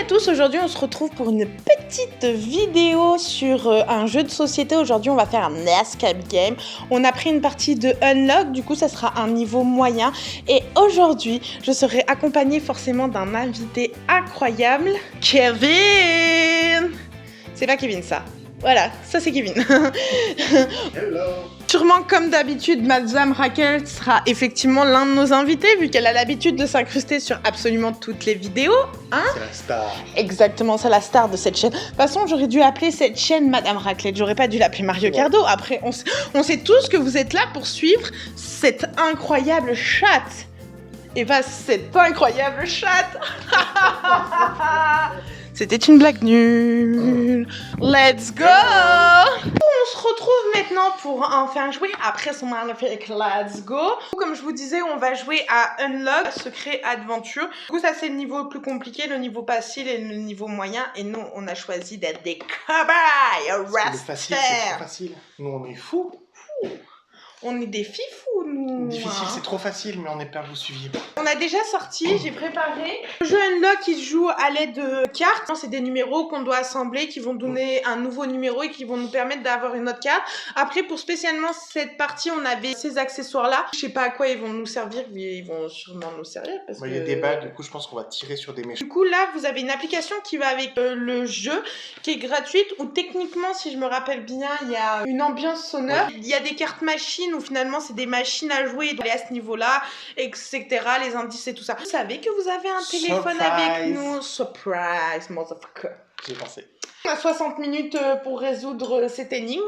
à tous, aujourd'hui on se retrouve pour une petite vidéo sur un jeu de société. Aujourd'hui on va faire un escape game. On a pris une partie de Unlock, du coup ça sera un niveau moyen. Et aujourd'hui je serai accompagnée forcément d'un invité incroyable, Kevin. C'est pas Kevin ça. Voilà, ça c'est Kevin. Hello. Sûrement comme d'habitude, Madame Raquel sera effectivement l'un de nos invités vu qu'elle a l'habitude de s'incruster sur absolument toutes les vidéos. Hein ? C'est la star. Exactement, c'est la star de cette chaîne. De toute façon, j'aurais dû appeler cette chaîne Madame Raclette, j'aurais pas dû l'appeler Mario Cardo. Après, on sait tous que vous êtes là pour suivre cette incroyable chatte. Et pas cette incroyable chatte. C'était une blague nulle. Let's go! On se retrouve maintenant pour enfin jouer après son magnifique Let's Go. Comme je vous disais, on va jouer à Unlock, Secret Adventure. Du coup, ça c'est le niveau le plus compliqué, le niveau facile et le niveau moyen. Et nous, on a choisi d'être des cobayes. C'est facile, c'est trop facile. Nous, on est fous. On est des fifous, nous. Difficile, c'est trop facile, mais on est peur, vous suiviez pas. On a déjà sorti, j'ai préparé. Le jeu Unlock, il se joue à l'aide de cartes. C'est des numéros qu'on doit assembler, qui vont donner un nouveau numéro et qui vont nous permettre d'avoir une autre carte. Après, pour spécialement cette partie, on avait ces accessoires-là. Je sais pas à quoi ils vont nous servir, mais ils vont sûrement nous servir. Parce Il y a des balles, du coup, je pense qu'on va tirer sur des méchants. Du coup, là, vous avez une application qui va avec le jeu, qui est gratuite, où techniquement, si je me rappelle bien, il y a une ambiance sonore. Il y a des cartes machines, où finalement, c'est des machines à jouer, à ce niveau-là, etc., les indices et tout ça. Vous savez que vous avez un téléphone avec nous. Surprise, motherfucker. J'ai pensé. On a 60 minutes pour résoudre cette énigme.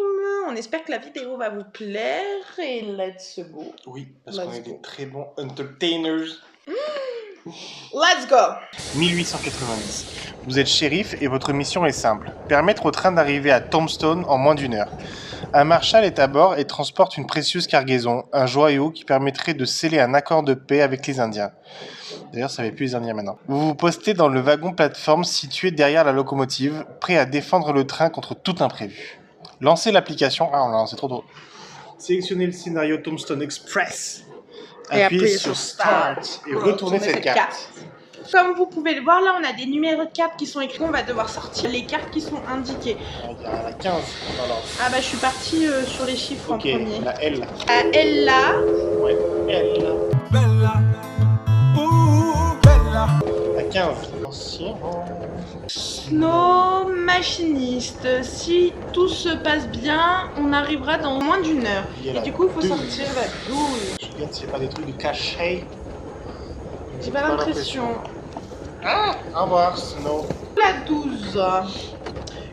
On espère que la vidéo va vous plaire. Et let's go. Oui, parce qu'on est des très bons entertainers. Let's go. 1890. Vous êtes shérif et votre mission est simple. Permettre au train d'arriver à Tombstone en moins d'1 heure. Un marshal est à bord et transporte une précieuse cargaison, un joyau qui permettrait de sceller un accord de paix avec les Indiens. D'ailleurs, ça ne va plus les Indiens maintenant. Vous vous postez dans le wagon plateforme situé derrière la locomotive, prêt à défendre le train contre tout imprévu. Lancez l'application. Ah, on l'a lancé trop tôt. Sélectionnez le scénario Tombstone Express. Appuyez sur Start et retournez cette carte. Comme vous pouvez le voir, là, on a des numéros de cartes qui sont écrits. On va devoir sortir les cartes qui sont indiquées. Il y a la 15. Ah bah, je suis partie sur les chiffres en premier. La L. La L là. Ouais, L. Bella. Ouh, Bella. La 15. Ancien. Snow machiniste. Si tout se passe bien, on arrivera dans moins d'1 heure. Et du coup, il faut sortir la 12. Je regarde s'il n'y a pas des trucs de cachet. J'ai pas l'impression. Ah, au revoir, Snow. La 12.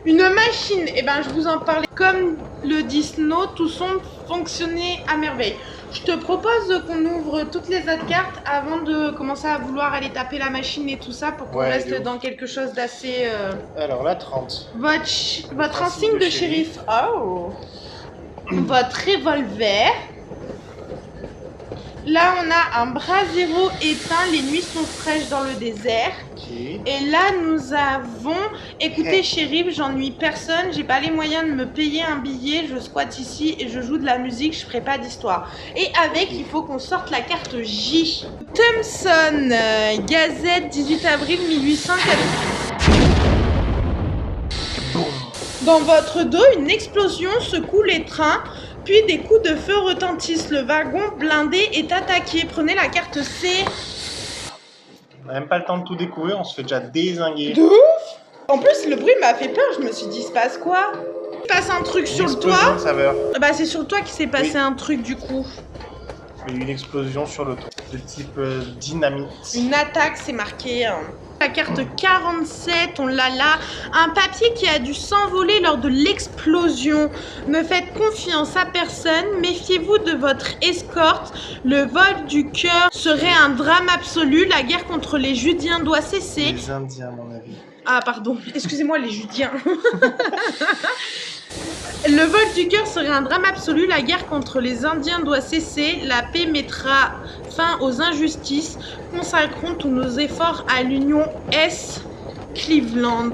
Une machine, eh ben je vous en parlais. Comme le dit Snow, tout semble fonctionner à merveille. Je te propose qu'on ouvre toutes les autres cartes avant de commencer à vouloir aller taper la machine et tout ça pour qu'on reste dans quelque chose d'assez... Alors la 30. Votre insigne de shérif. Oh. Votre revolver. Là, on a un brasero éteint, les nuits sont fraîches dans le désert. Okay. Et là, nous avons... Écoutez, shérif, j'ennuie personne, j'ai pas les moyens de me payer un billet, je squatte ici et je joue de la musique, je ferai pas d'histoire. Et avec, il faut qu'on sorte la carte J. Thompson, Gazette, 18 avril 1880. Dans votre dos, une explosion secoue les trains. Puis des coups de feu retentissent. Le wagon blindé est attaqué. Prenez la carte C. On n'a même pas le temps de tout découvrir, on se fait déjà dézinguer. De ouf! En plus, le bruit m'a fait peur. Je me suis dit, il se passe quoi? Il se passe un truc sur le toit. Bah, c'est sur le toit qu'il s'est passé un truc du coup. Il y a eu une explosion sur le toit, de type dynamite. Une attaque, c'est marqué. La carte 47, on l'a là. Un papier qui a dû s'envoler lors de l'explosion. Ne faites confiance à personne. Méfiez-vous de votre escorte. Le vol du cœur serait un drame absolu. La guerre contre les Judiens doit cesser. Les Indiens, à mon avis. Ah, pardon. Excusez-moi, les Judiens. Le vol du cœur serait un drame absolu. La guerre contre les Indiens doit cesser. La paix mettra fin aux injustices. Consacrons tous nos efforts à l'Union S. Cleveland.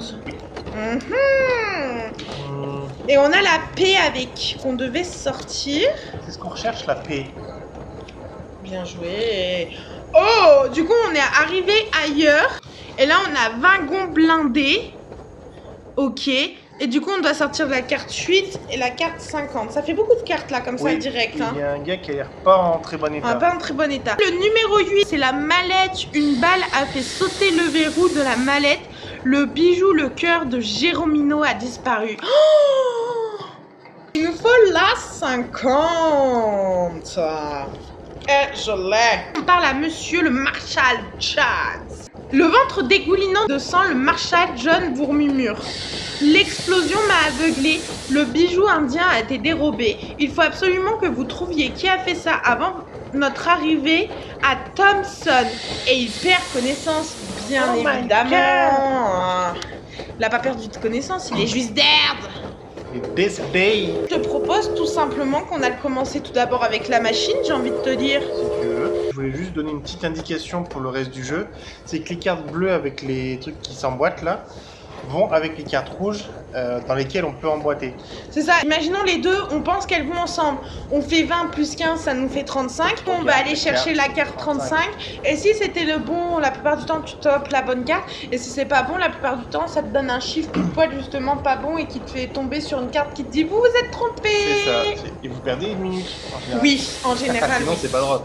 Et on a la paix avec qu'on devait sortir. C'est ce qu'on recherche, la paix. Bien joué. Oh, du coup, on est arrivé ailleurs. Et là, on a wagon blindé. Ok. Et du coup, on doit sortir la carte 8 et la carte 50. Ça fait beaucoup de cartes là, comme ça, direct. Il y a un gars qui a l'air pas en très bon état. Pas en très bon état. Le numéro 8, c'est la mallette. Une balle a fait sauter le verrou de la mallette. Le bijou, le cœur de Jérômino a disparu. Oh, il nous faut la 50. Et je l'ai. On parle à monsieur le Marshal Chad. Le ventre dégoulinant de sang, le Marshal John vous murmure. L'explosion m'a aveuglé. Le bijou indien a été dérobé. Il faut absolument que vous trouviez qui a fait ça avant notre arrivée à Thompson. Et il perd connaissance, bien évidemment. Il n'a pas perdu de connaissance, il est juste dead. This day. Je te propose tout simplement qu'on aille commencer tout d'abord avec la machine, j'ai envie de te dire. Si tu veux. Je voulais juste donner une petite indication pour le reste du jeu. C'est que les cartes bleues avec les trucs qui s'emboîtent là vont avec les cartes rouges dans lesquelles on peut emboîter. C'est ça, imaginons les deux, on pense qu'elles vont ensemble. On fait 20 plus 15, ça nous fait 35. On va aller chercher la carte 35. Et si c'était le bon, la plupart du temps tu topes la bonne carte. Et si c'est pas bon, la plupart du temps ça te donne un chiffre pile poil justement pas bon et qui te fait tomber sur une carte qui te dit vous vous êtes trompé. C'est ça. Et vous perdez une minute en général. Oui, en général. Sinon c'est pas drôle.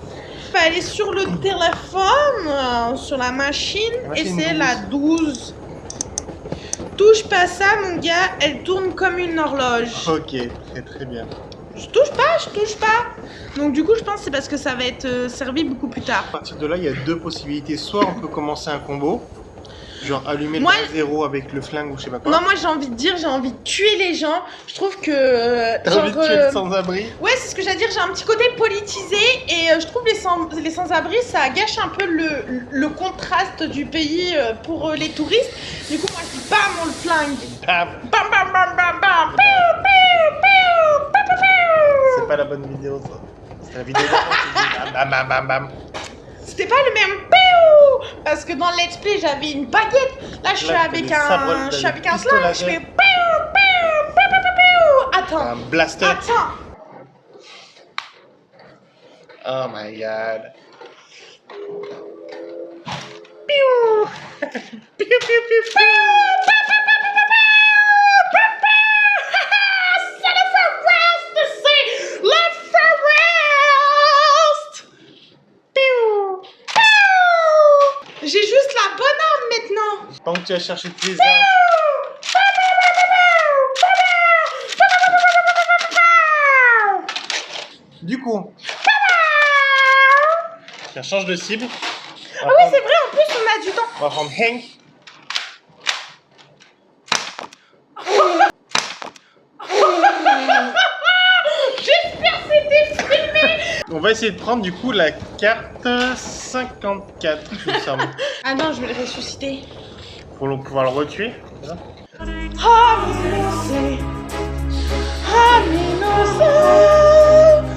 On va aller sur le téléphone, sur la machine et c'est la 12. Touche pas ça mon gars, elle tourne comme une horloge. Ok, très bien. Je touche pas. Donc du coup je pense que c'est parce que ça va être servi beaucoup plus tard. À partir de là, il y a deux possibilités. Soit on peut commencer un combo, genre allumer le 0 avec le flingue ou je sais pas quoi. Non, moi j'ai envie de dire, j'ai envie de tuer les gens. Je trouve que... T'as envie de tuer le sans-abri? Ouais, c'est ce que j'allais dire, j'ai un petit côté politisé et je trouve les sans-abri, ça gâche un peu le contraste du pays pour les touristes. Du coup, moi je dis bam, on le flingue. Bam. Bam, bam, bam, bam, bam. C'est pas la bonne vidéo ça. C'est la vidéo d'avant qui dit bam, bam, bam, bam. C'était pas le même péou parce que dans le let's play j'avais une baguette. Là je suis avec un sling, je fais péou. Attends. Un blaster. Attends. Oh my god. Péou. Péou, péou, péou, C'est le forest, c'est le forest. Péou. J'ai juste la bonne arme maintenant. Pendant que tu vas chercher toutes les armes. Du coup, tiens, change de cible. Ah oui, c'est vrai, en plus on a du temps. On va prendre Hank. J'espère que c'était filmé. On va essayer de prendre du coup la carte 54, il me semble. Ah non, je vais le ressusciter. Pour pouvoir le retuer. Voilà. Ah, vous innocez. Ah, innocent.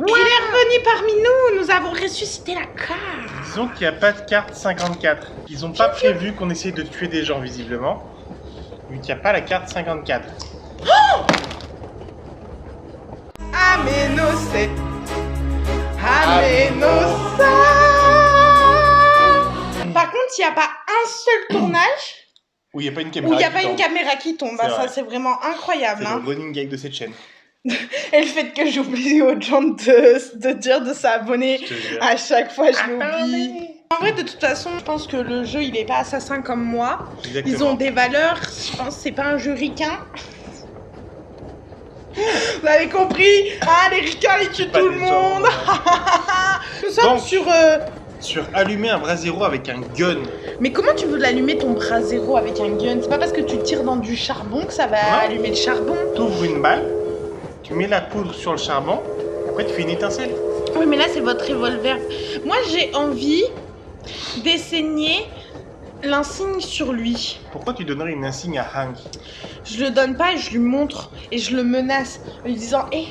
Il est revenu parmi nous, nous avons ressuscité la carte. Disons qu'il n'y a pas de carte 54. Ils n'ont pas prévu qu'on essaye de tuer des gens visiblement. Vu qu'il n'y a pas la carte 54. Aménocé. Aménocé. Par contre, il n'y a pas un seul tournage Où il n'y a pas une où caméra. il n'y a pas une caméra qui tombe. C'est Ça, vrai. c'est vraiment incroyable. C'est Hein. le running gag de cette chaîne. Et le fait que j'oublie aux gens de dire de s'abonner Je te jure. à chaque fois, je l'oublie. En vrai, de toute façon, je pense que le jeu, il est pas assassin comme moi. Exactement. Ils ont des valeurs. Je pense que c'est pas un jeu ricain. Vous avez compris? Ah, les ricains, ils tuent Pas tout le des gens, monde. Nous sommes Donc, sur... Sur allumer un bras zéro avec un gun. Mais comment tu veux l'allumer ton bras zéro avec un gun? C'est pas parce que tu tires dans du charbon que ça va Non. allumer le charbon. T'ouvres une balle, tu mets la poudre sur le charbon, après tu fais une étincelle. Oui, mais là, c'est votre revolver. Moi, j'ai envie d'essayer l'insigne sur lui. Pourquoi tu donnerais une insigne à Hank? Je le donne pas et je lui montre et je le menace en lui disant hé,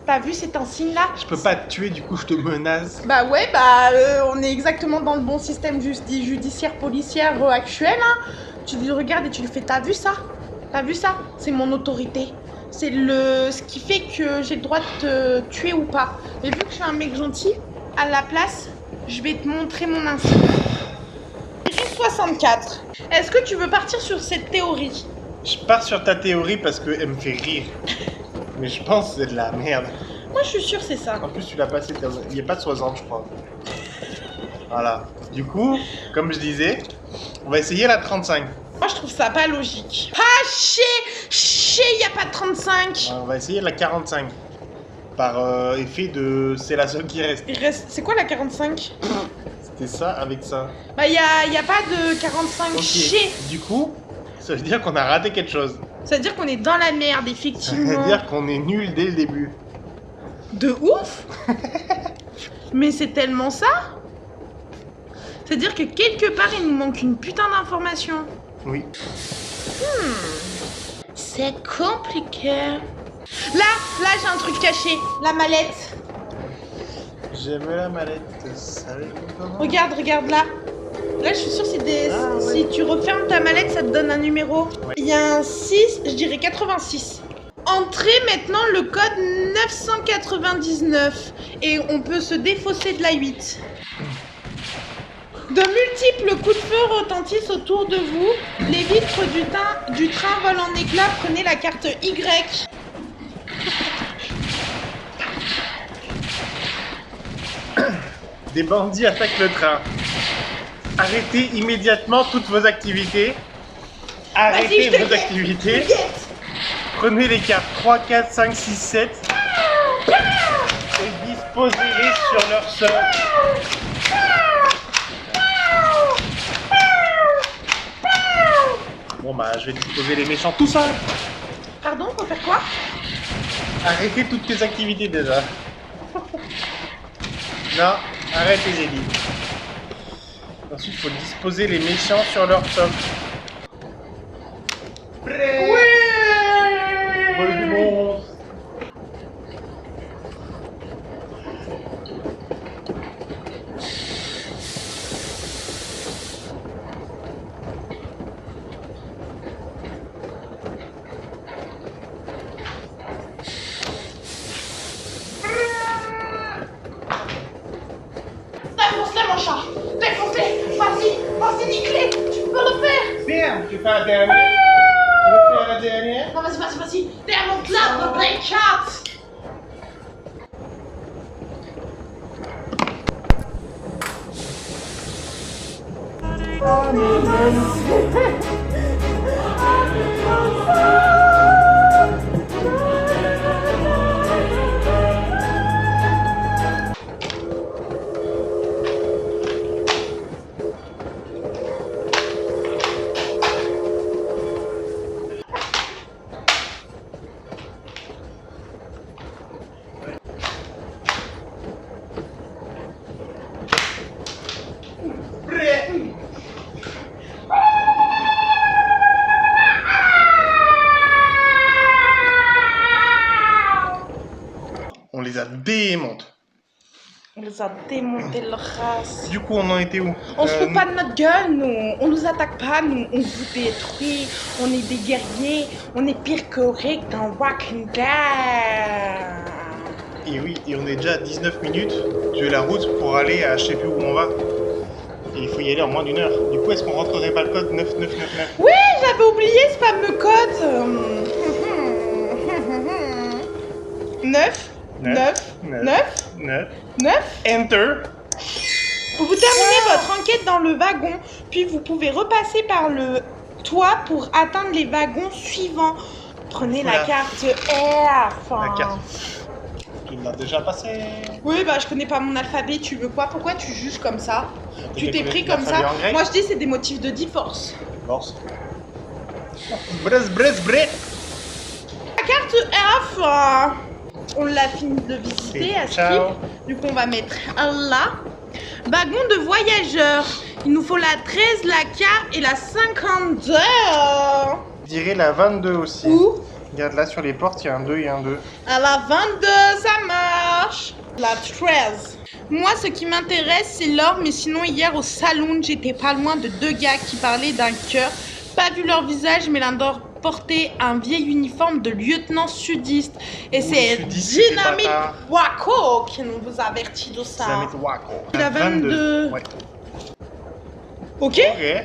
t'as vu cet insigne là? Je peux pas te tuer, du coup je te menace. Bah ouais, on est exactement dans le bon système judiciaire policière actuel. Hein. Tu lui regardes et tu lui fais t'as vu ça? T'as vu ça? C'est mon autorité. C'est ce qui fait que j'ai le droit de te tuer ou pas. Et vu que je suis un mec gentil, à la place, je vais te montrer mon insigne. 64. Est-ce que tu veux partir sur cette théorie? Je pars sur ta théorie parce qu'elle me fait rire. Mais je pense que c'est de la merde. Moi, je suis sûre c'est ça. En plus, tu l'as passé, il n'y a pas de 60, je crois. Voilà. Du coup, comme je disais, on va essayer la 35. Moi, je trouve ça pas logique. Ah, chier, y a pas de 35. On va essayer la 45. Par effet de... C'est la seule qui reste. Il reste... C'est quoi la 45? C'était ça avec ça. Bah, y a pas de 45. Ok. Chier. Du coup, ça veut dire qu'on a raté quelque chose. Ça veut dire qu'on est dans la merde, Ça effectivement. veut dire qu'on est nul dès le début. De ouf. Mais c'est tellement ça. C'est-à-dire que quelque part, il nous manque une putain d'information. Oui. C'est compliqué. Là, j'ai un truc caché. La mallette. J'aime la mallette. Salut, comment? Regarde là. Là, je suis sûre, c'est des... Ah, ouais. Si tu refermes ta mallette, ça te donne un numéro. Ouais. Il y a un 6, je dirais 86. Entrez maintenant le code 999 et on peut se défausser de la 8. De multiples coups de feu retentissent autour de vous. Les vitres du train volent en éclats. Prenez la carte Y. Des bandits attaquent le train. Arrêtez immédiatement toutes vos activités. Arrêtez Vas-y, je te vos guette. activités. Guette. Prenez les cartes 3, 4, 5, 6, 7 et disposez-les sur leur sol. Bon bah je vais disposer les méchants tout seul. Pardon, faut faire quoi? Arrêtez toutes tes activités déjà. Non, arrêtez j'ai dit. Ensuite il faut disposer les méchants sur leur sol. Prêt. Vol du monstre. Défonce-les, mon chat. Défonce-les. Vas-y, nique-les. Tu peux le faire. Bien, tu fais la dernière. Tu veux faire la dernière? Non, vas-y. Démonte-la, le Black Cat. Prêt. On les a démonté. On les a démonté leur race. Du coup, on en était où? On se fout pas de notre gueule, nous. On nous attaque pas, nous. On vous détruit. On est des guerriers. On est pire que Rick dans Walking Dead. Et oui, et on est déjà à 19 minutes de la route pour aller à je sais plus où on va. Et il faut y aller en moins d'une heure. Du coup, est-ce qu'on rentrerait pas le code 9999? Oui, j'avais oublié ce fameux code. 9, 9, 9, 9. 9. Enter. Vous terminez votre enquête dans le wagon, puis vous pouvez repasser par le toit pour atteindre les wagons suivants. Prenez la Voilà. carte R. La carte. Tu l'as déjà passé. Oui, bah je connais pas mon alphabet, tu veux quoi? Pourquoi tu juges comme ça? Tu t'es pris comme ça? En grec. Moi je dis c'est des motifs de divorce. Force. Bref. La carte F, on l'a fini de visiter à Ciao. Skip. Du coup on va mettre là. Wagon de voyageurs. Il nous faut la 13, la K et la 52. Je dirais la 22 aussi. Où? Regarde là sur les portes, il y a un 2 et un 2. À la 22, ça marche. La 13. Moi, ce qui m'intéresse, c'est l'or, mais sinon, hier au salon, j'étais pas loin de deux gars qui parlaient d'un cœur. Pas vu leur visage, mais portait un vieil uniforme de lieutenant sudiste. Et Oui, c'est sudiste, c'est Dynamite bâtard. Waco qui nous vous avertit de ça. Dynamite Waco. Il a 22. Ouais. Ok, Ok.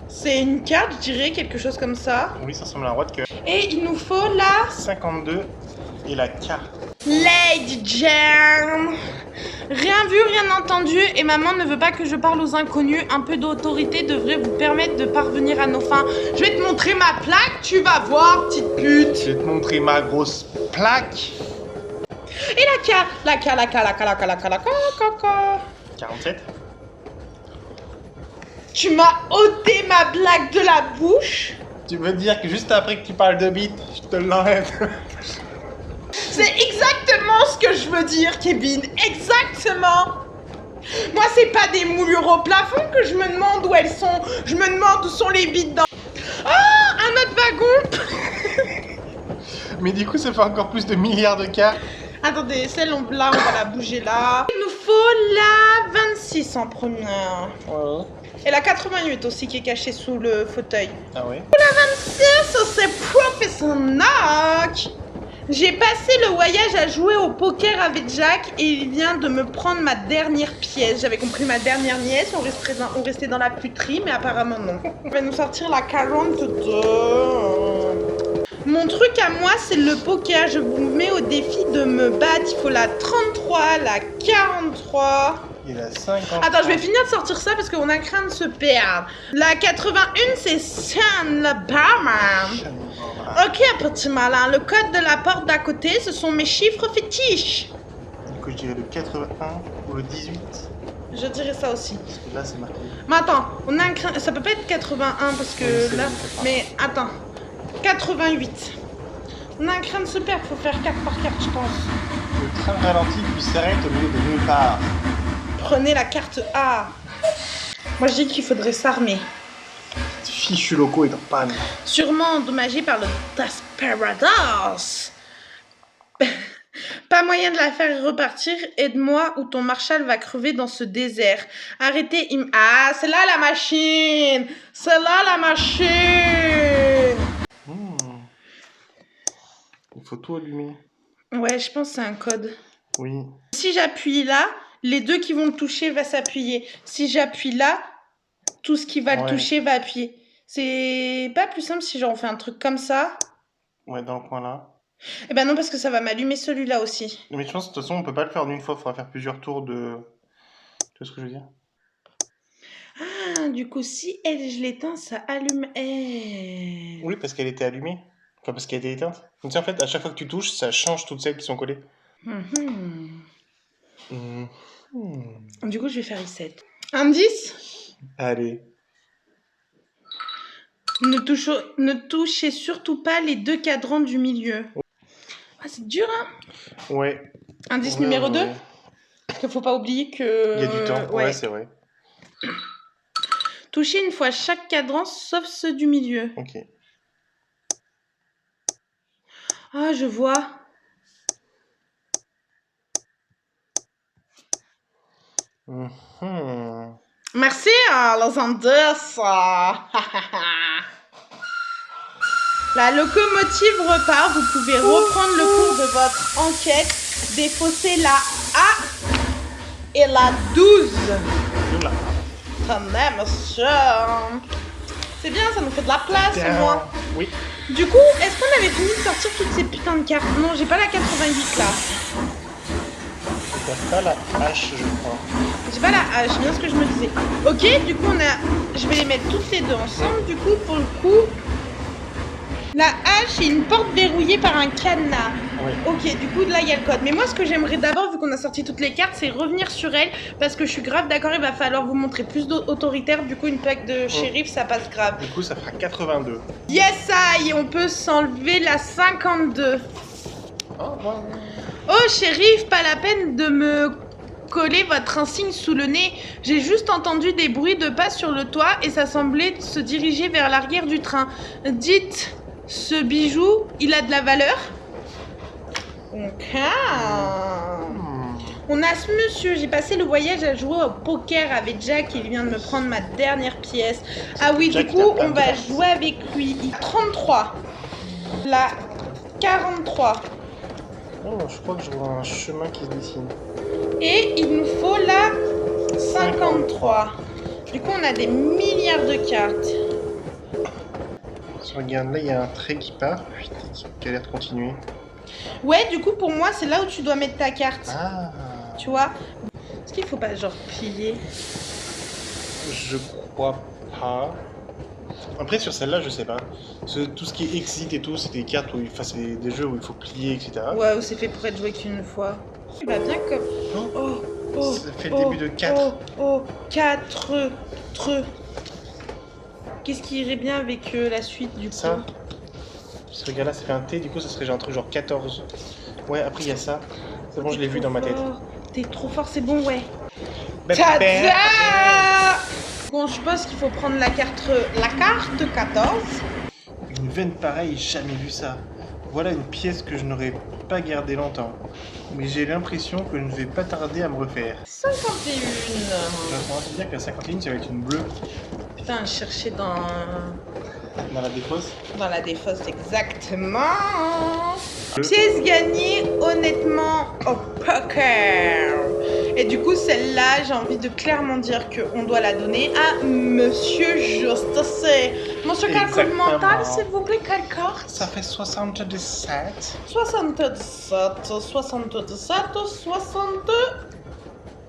c'est une carte, je dirais, quelque chose comme ça. Oui, ça ressemble à un roi de cœur. Et il nous faut la 52 et la carte. Lady Jam. Rien vu, rien entendu, et maman ne veut pas que je parle aux inconnus. Un peu d'autorité devrait vous permettre de parvenir à nos fins. Je vais te montrer ma plaque, tu vas voir, petite pute. Je vais te montrer ma grosse plaque. Et la ca. 47. Tu m'as ôté ma blague de la bouche. Tu veux dire que juste après que tu parles de bite, je te l'enlève. C'est exactement ce que je veux dire, Kevin. Exactement. Moi, c'est pas des moulures au plafond que je me demande où elles sont. Je me demande où sont les bites dans... Ah, un autre wagon. Mais du coup, ça fait encore plus de milliards de cartes. Attendez, celle-là, on va la bouger là. Il nous faut la 26 en première. Ouais. Et la 88 aussi qui est cachée sous le fauteuil. Ah ouais. La 26, c'est Professor Knock. J'ai passé le voyage à jouer au poker avec Jack et il vient de me prendre ma dernière pièce. J'avais compris ma dernière nièce, on restait dans la puterie, mais apparemment non. On va nous sortir la 42. Mon truc à moi, c'est le poker. Je vous mets au défi de me battre. Il faut la 33, la 43. Et la 50. Attends, je vais finir de sortir ça parce qu'on a craint de se perdre. La 81, c'est Sean le barman. Ok, petit malin, le code de la porte d'à côté, ce sont mes chiffres fétiches. Du coup, je dirais le 81 ou le 18. Je dirais ça aussi. Parce que là, c'est marqué. Mais attends, on a un craint... Ça peut pas être 81 parce que Oui, c'est là... le 81. Mais attends, 88. On a un craint de se perdre, faut faire 4 par 4, je pense. Le train ralentit puis s'arrête au milieu de nulle part. Prenez la carte A. Moi, je dis qu'il faudrait s'armer. Fichu locaux est en panne. Sûrement endommagé par le Desperados. Pas moyen de la faire repartir. Aide-moi ou ton Marshall va crever dans ce désert. Arrêtez. Ah, c'est là la machine. C'est là la machine. Il faut tout allumer. Ouais, je pense que c'est un code. Oui. Si j'appuie là, les deux qui vont le toucher va s'appuyer. Si j'appuie là, tout ce qui va le toucher va appuyer. C'est pas plus simple si genre on fait un truc comme ça. Ouais, dans le coin là. Eh ben non, parce que ça va m'allumer celui-là aussi. Mais je pense que de toute façon, on peut pas le faire en une fois. Il faudra faire plusieurs tours de. Tu vois ce que je veux dire? Ah, du coup, si elle, je l'éteins, ça allume elle. Oui, parce qu'elle était allumée. Enfin, parce qu'elle était éteinte. Donc, en fait, à chaque fois que tu touches, ça change toutes celles qui sont collées. Du coup, je vais faire reset. Indice? Allez. Ne touchez surtout pas les deux cadrans du milieu. Ah, c'est dur, hein? Ouais. Indice Ouais, numéro 2? ouais. Parce qu'il faut pas oublier que... Il y a du temps. Ouais, c'est vrai. Touchez une fois chaque cadran, sauf ceux du milieu. Ok. Ah, je vois. Merci, les indices. La locomotive repart. Vous pouvez reprendre le cours de votre enquête. Défausser la A et la 12. Là. Tenez, monsieur. C'est bien, ça nous fait de la place au moins. Oui. Du coup, est-ce qu'on avait fini de sortir toutes ces putains de cartes? Non, j'ai pas la 88 là. T'as pas la hache, je crois. J'ai pas la hache, c'est bien ce que je me disais. Ok, du coup, je vais les mettre toutes les deux ensemble. Du coup, pour le coup, la hache est une porte verrouillée par un cadenas. Oui. Ok, du coup, là, il y a le code. Mais moi, ce que j'aimerais d'abord, vu qu'on a sorti toutes les cartes, c'est revenir sur elle. Parce que je suis grave d'accord, il va falloir vous montrer plus d'autoritaire. Du coup, une plaque de shérif, ça passe grave. Du coup, ça fera 82. Yes, aïe, on peut s'enlever la 52. Oh, shérif, pas la peine de me coller votre insigne sous le nez. J'ai juste entendu des bruits de pas sur le toit et ça semblait se diriger vers l'arrière du train. Dites, ce bijou, il a de la valeur? Ok. On a ce monsieur, j'ai passé le voyage à jouer au poker avec Jack, il vient de me prendre ma dernière pièce. Ah oui, Jack, du coup, il a plein on de va cartes. jouer avec lui. 33. La 43. Oh, je crois que je vois un chemin qui se dessine. Et il nous faut la 53. Du coup, on a des milliards de cartes. Si on regarde là, il y a un trait qui part, qui a l'air de continuer. Ouais, du coup, pour moi, c'est là où tu dois mettre ta carte. Ah. Tu vois? Est-ce qu'il faut pas genre plier? Je crois pas. Après, sur celle-là, je sais pas. Tout ce qui est exit et tout, c'est des cartes où, enfin, c'est des jeux où il faut plier, etc. Ouais, ou c'est fait pour être joué qu'une fois. Il va bien comme. Oh, ça fait le début de 4. 4. Qu'est-ce qui irait bien avec la suite du coup? Ça. Parce que regarde là, ça fait un T, du coup, ça serait genre un truc genre 14. Ouais, après, il y a ça. C'est bon, je l'ai vu dans ma tête. T'es trop fort, c'est bon, ouais. Tada! Bon, je pense qu'il faut prendre la carte 14. Une veine pareille, j'ai jamais vu ça. Voilà une pièce que je n'aurais pas gardée longtemps. Mais j'ai l'impression que je ne vais pas tarder à me refaire. 51. J'ai tendance à dire que la 51, ça va être une bleue. Putain, chercher dans Dans la défausse. Dans la défausse, exactement. Pièce gagnée honnêtement au poker. Et du coup, celle-là, j'ai envie de clairement dire qu'on doit la donner à Monsieur Justice. Monsieur calcul mental, s'il vous plaît, quelle carte? Ça fait 77. 77, 62.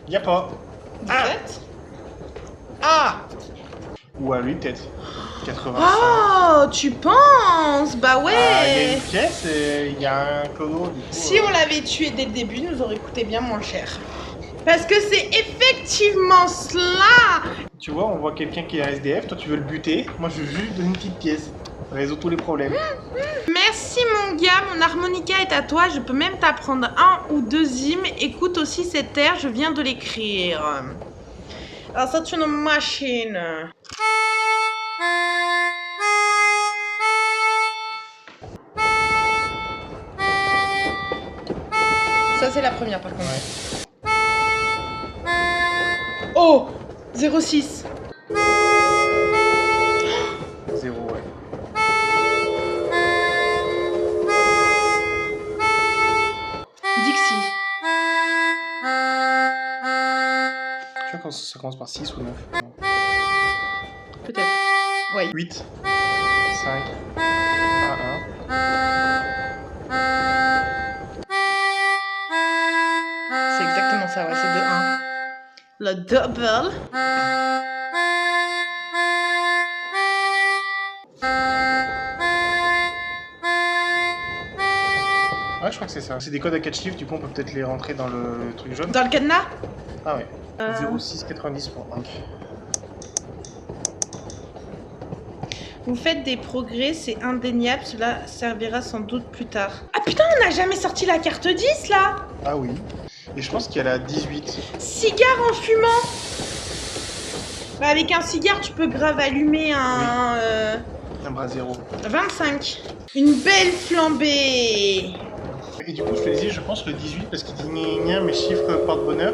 Y'a pas. 17. Ah! Ou à lui, peut-être. 85. Oh, tu penses? Bah ouais. Il y a une pièce et il y a un clodo. Du coup, si on l'avait tué dès le début, il nous aurait coûté bien moins cher. Parce que c'est effectivement cela. Tu vois, on voit quelqu'un qui est un SDF, toi tu veux le buter, moi je veux juste donner une petite pièce. Ça résout tous les problèmes. Merci mon gars, mon harmonica est à toi, je peux même t'apprendre un ou deux hymnes. Écoute aussi cet air, je viens de l'écrire. Alors c'est une machine. Ça c'est la première par contre. Ouais. Oh 06. 0, ouais. Dixie. Je crois que ça commence par 6 ou 9. Peut-être. Oui. 8, 5, 1. C'est exactement ça, ouais, c'est de 1. Le double. Ouais, je crois que c'est ça. C'est des codes à 4 chiffres, du coup on peut peut-être les rentrer dans le truc jaune. Dans le cadenas? Ah ouais. 0690 pour 1. Vous faites des progrès, c'est indéniable, cela servira sans doute plus tard. Ah putain, on n'a jamais sorti la carte 10 là! Ah oui. Et je pense qu'il y a la 18. Cigare en fumant! Bah avec un cigare, tu peux grave allumer un... Un bras zéro. 25. Une belle flambée! Et du coup, je te disais, je pense le 18 parce qu'il dit gna mes chiffres portent bonheur.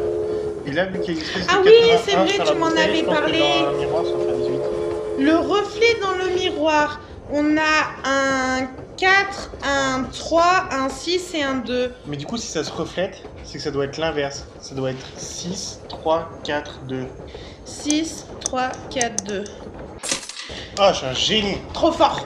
Et là, vu qu'il y a une espèce de Ah oui, 81 c'est vrai, sur la tu m'en bouteille, avais je pense que parlé. dans le miroir, ça fera 18. Le reflet dans le miroir. On a un 4, un 3, un 6 et un 2. Mais du coup, si ça se reflète, c'est que ça doit être l'inverse. Ça doit être 6, 3, 4, 2. 6, 3, 4, 2. Ah, je suis un génie. Trop fort.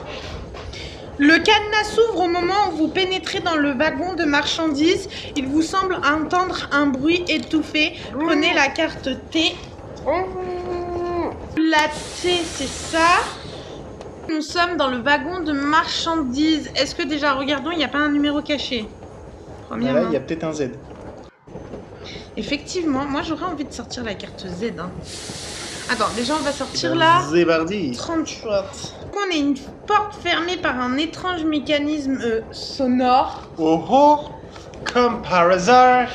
Le cadenas s'ouvre au moment où vous pénétrez dans le wagon de marchandises. Il vous semble entendre un bruit étouffé. Prenez la carte T. La T, c'est ça. Nous sommes dans le wagon de marchandises. Est-ce que déjà, regardons, il n'y a pas un numéro caché? Là, il y a peut-être un Z. Effectivement, moi j'aurais envie de sortir la carte Z. Hein. Attends, déjà on va sortir là. Zébardi. 38. On est une porte fermée par un étrange mécanisme sonore. Oh oh, comme par hasard.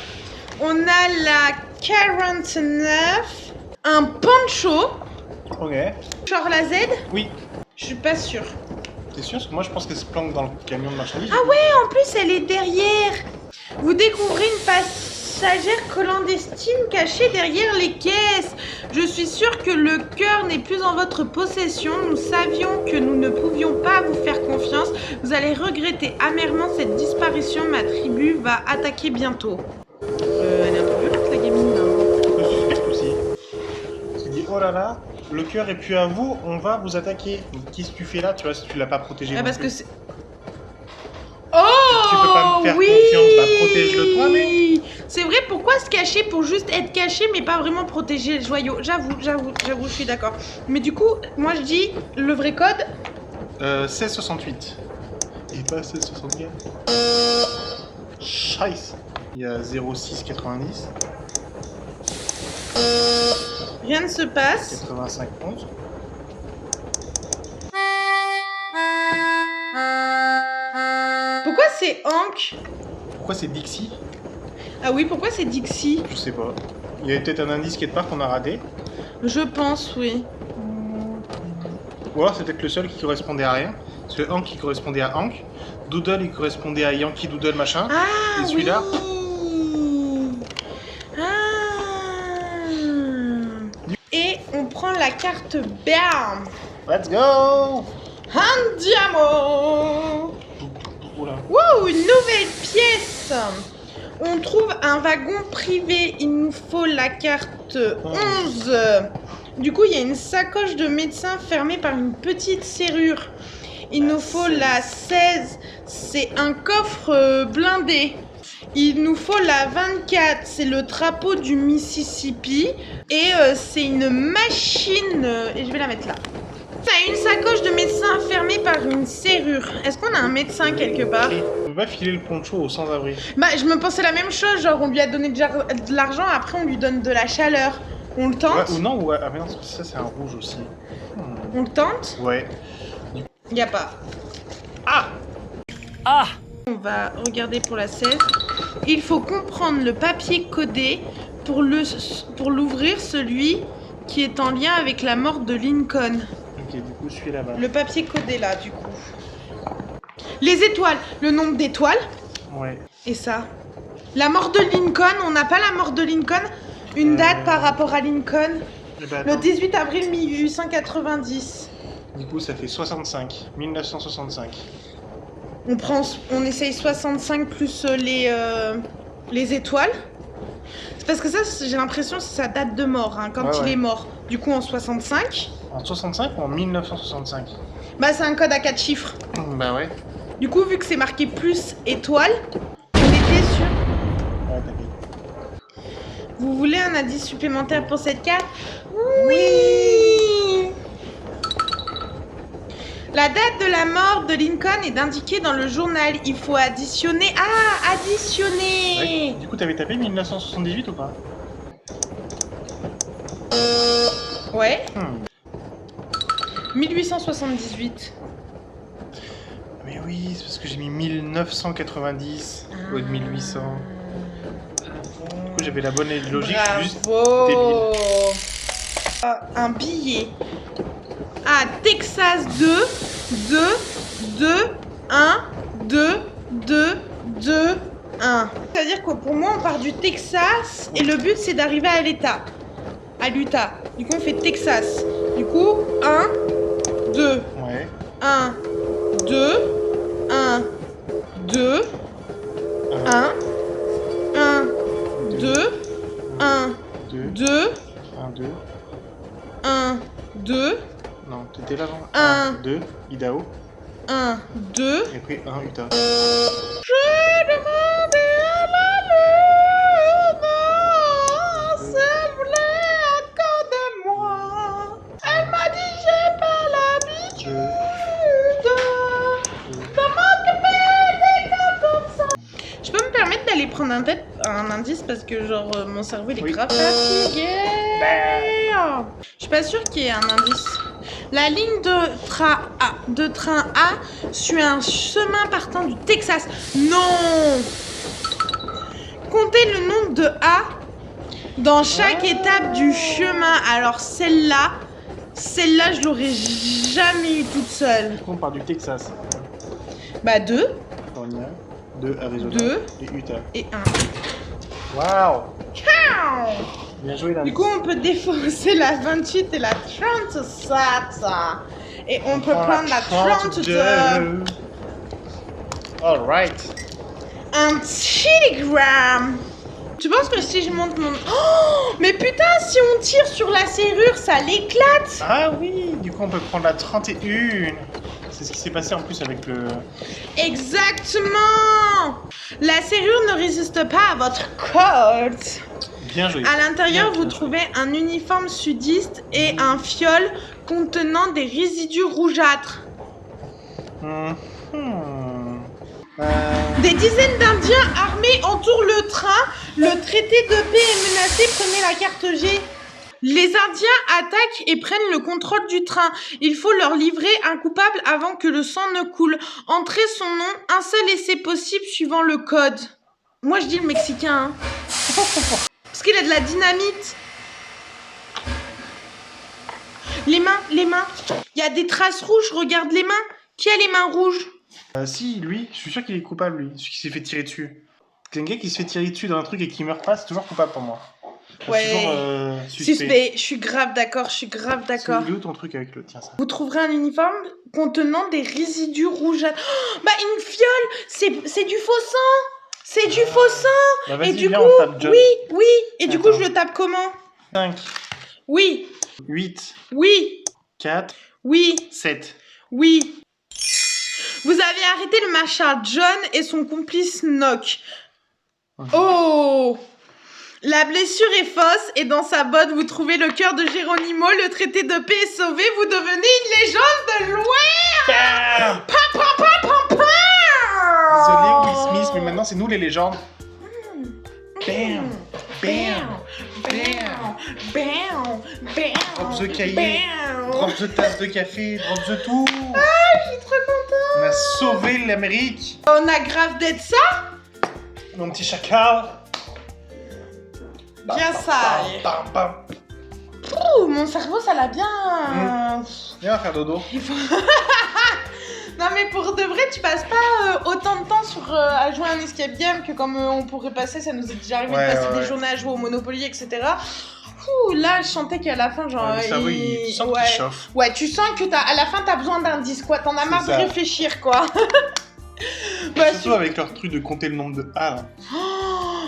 On a la 49. Un poncho. Ok. Genre la Z? Oui. Je suis pas sûre. T'es sûr? Parce que moi, je pense qu'elle se planque dans le camion de marchandises. Ah ouais, en plus elle est derrière. Vous découvrez une passagère clandestine cachée derrière les caisses. Je suis sûre que le cœur n'est plus en votre possession. Nous savions que nous ne pouvions pas vous faire confiance. Vous allez regretter amèrement cette disparition. Ma tribu va attaquer bientôt. Elle est un peu violente, la gamine, là. Je me suspecte aussi. Tu dis, oh là là, le cœur est plus à vous, on va vous attaquer. Qu'est-ce que tu fais là, tu vois, si tu l'as pas protégé non Parce plus. que c'est... Oh, tu peux pas me faire confiance, bah protège-le toi, mais... C'est vrai, pourquoi se cacher pour juste être caché, mais pas vraiment protéger le joyau? J'avoue, je suis d'accord. Mais du coup, moi je dis, le vrai code... 1668. Et pas 1664. Scheiße. Il y a 0690. Rien ne se passe. 85 11. Pourquoi c'est Hank? Pourquoi c'est Dixie? Ah oui, pourquoi c'est Dixie? Je sais pas. Il y avait peut-être un indice quelque part qu'on a raté. Je pense, oui. Ou alors c'est peut-être le seul qui correspondait à rien. Parce que Hank il correspondait à Hank. Doodle il correspondait à Yankee Doodle machin. Ah, et celui-là oui. Ah. Et on prend la carte Bam. Let's go. Andiamo. Oula. Wow, une nouvelle pièce. On trouve un wagon privé. Il nous faut la carte 11. Du coup, il y a une sacoche de médecin fermée par une petite serrure. Il nous faut la 16. C'est un coffre blindé. Il nous faut la 24. C'est le drapeau du Mississippi. Et c'est une machine. Et je vais la mettre là. On a une sacoche de médecin fermée par une serrure. Est-ce qu'on a un médecin quelque part? On peut pas filer le poncho aux sans-abri. Bah, je me pensais la même chose. Genre, on lui a donné de l'argent. Après, on lui donne de la chaleur. On le tente? Ouais, ou non, ouais. Ah mais non, ça c'est un rouge aussi. On le tente? Ouais. Y a pas. Ah. On va regarder pour la 16. Il faut comprendre le papier codé pour l'ouvrir, celui qui est en lien avec la mort de Lincoln. Ok, du coup je suis là-bas. Le papier codé là, du coup. Les étoiles, le nombre d'étoiles. Ouais. Et ça. La mort de Lincoln, on n'a pas la mort de Lincoln? Une date par rapport à Lincoln? Eh ben, Le attends. 18 avril 1890. Du coup ça fait 65. 1965. On essaye 65 plus les étoiles. C'est parce que ça, j'ai l'impression que c'est sa date de mort, hein, quand Ouais, il ouais. est mort. Du coup, en 65. En 65 ou en 1965? Bah, c'est un code à 4 chiffres. Bah ouais. Du coup, vu que c'est marqué plus étoile, on était sur... Ouais, t'inquiète. Vous voulez un indice supplémentaire pour cette carte? Oui. La date de la mort de Lincoln est indiquée dans le journal. Il faut additionner... Ah, additionner. Ouais. Du coup t'avais tapé 1978 ou pas? Ouais. 1878. Mais oui, c'est parce que j'ai mis 1990 au lieu de 1800. Du coup j'avais la bonne logique, je suis juste Bravo. Un billet. Ah, Texas 2, 1, 2, 1. C'est-à-dire que pour moi, on part du Texas et le but, c'est d'arriver à l'État. À l'Utah. Du coup, on fait Texas. Du coup, 1, 2, Ouais. 1, 2, 1, 2, 1, 1, 2, 1, 2, 2, 1, 2. 1, 2, Non, t'étais là avant. Un. 2, Idaho. 1, 2. Et après 1, Utah. J'ai demandé à la lune si elle voulait encore de moi. Elle m'a dit j'ai pas l'habitude de m'occuper des gars comme ça. Je peux me permettre d'aller prendre un indice parce que genre mon cerveau il est Oui. grave fatigué. Je suis pas sûre qu'il y ait un indice. La ligne de train A suit un chemin partant du Texas. Non! Comptez le nombre de A dans chaque étape du chemin. Alors celle-là, je l'aurais jamais eu toute seule. On part du Texas. Bah 2 California, 2 Arizona 2 et Utah. et 1. Waouh! Ciao! Bien joué là. Du coup, on peut défausser la 28 et la 37. Et on peut prendre la 32. Alright. Un télégramme. Tu penses que si je monte mon... Oh, mais putain, si on tire sur la serrure, ça l'éclate. Ah oui, du coup on peut prendre la 31. C'est ce qui s'est passé en plus avec le... Exactement. La serrure ne résiste pas à votre code. Bien joué. À l'intérieur, Bien vous trouvez un uniforme sudiste et un fiole contenant des résidus rougeâtres. Des dizaines d'Indiens armés entourent le train. Le traité de paix est menacé. Prenez la carte G. Les Indiens attaquent et prennent le contrôle du train. Il faut leur livrer un coupable avant que le sang ne coule. Entrez son nom, un seul essai possible suivant le code. Moi je dis le Mexicain. Hein. Parce qu'il a de la dynamite. Les mains. Il y a des traces rouges, regarde les mains. Qui a les mains rouges? Si, lui, je suis sûr qu'il est coupable, lui, celui qui s'est fait tirer dessus. Un gars qui se fait tirer dessus dans un truc et qui meurt pas, c'est toujours coupable pour moi. Ouais. Toujours, suspect. Je suis grave d'accord, C'est où ton truc avec le... Tiens, ça. Vous trouverez un uniforme contenant des résidus rougeâtres. Oh, bah une fiole, c'est du faux sang. C'est du faux sang. Bah, et du viens, coup, on tape John. oui. Et du coup, je le tape comment? 5, Oui, 8, oui, 4, oui, 7. oui. Vous avez arrêté le marshal John et son complice Nock. Oh! La blessure est fausse et dans sa botte, vous trouvez le cœur de Geronimo. Le traité de paix est sauvé. Vous devenez une légende de loin. Bam! Désolé, Will Smith, mais maintenant c'est nous les légendes. Bam! Bam! Bam! Bam! Drop the cahier, drop the tasse de café, drop the tout. Ah, je suis trop contente. On a sauvé l'Amérique. On a grave d'être ça. Mon petit chacal. Bien sale. Bam, bam. Ouh, mon cerveau, ça l'a bien... Viens faire dodo. Il faut... Non mais pour de vrai, tu passes pas autant de temps à jouer à un escape game que comme on pourrait passer, ça nous est déjà arrivé de passer des journées à jouer au Monopoly, etc. Ouh, là, je sentais qu'à la fin, genre... tu sens qu'il chauffe. Ouais, tu sens que à la fin, t'as besoin d'indices, quoi. T'en as marre de réfléchir, quoi. Bah, surtout avec leur truc de compter le nombre de A, là.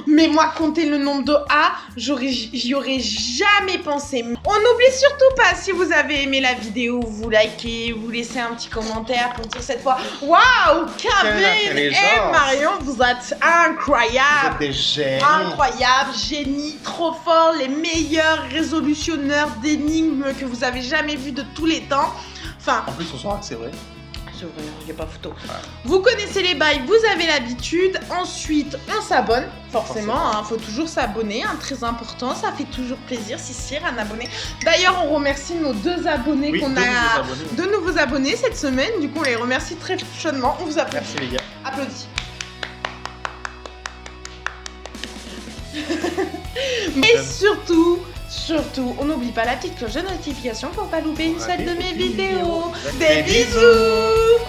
Mais moi, compter le nombre de A, j'y aurais jamais pensé. On n'oublie surtout pas, si vous avez aimé la vidéo, vous likez, vous laissez un petit commentaire pour dire cette fois waouh, Kevin et Marion, vous êtes incroyables. Vous êtes des génies. Incroyables, génies, trop forts, les meilleurs résolutionneurs d'énigmes que vous avez jamais vus de tous les temps. Enfin, en plus, on saura que c'est vrai. C'est vrai, il n'y a pas photo. Ouais. Vous connaissez les bails, vous avez l'habitude. Ensuite, on s'abonne. Forcément, hein, faut toujours s'abonner, hein, très important. Ça fait toujours plaisir, si c'est un abonné. D'ailleurs, on remercie nos 2 abonnés qu'on a. 2 nouveaux abonnés cette semaine. Du coup, on les remercie très chaudement. On vous applaudit. Merci les gars. Applaudis. Mais surtout, on n'oublie pas la petite cloche de notification pour pas louper une seule de mes vidéos. Des bisous.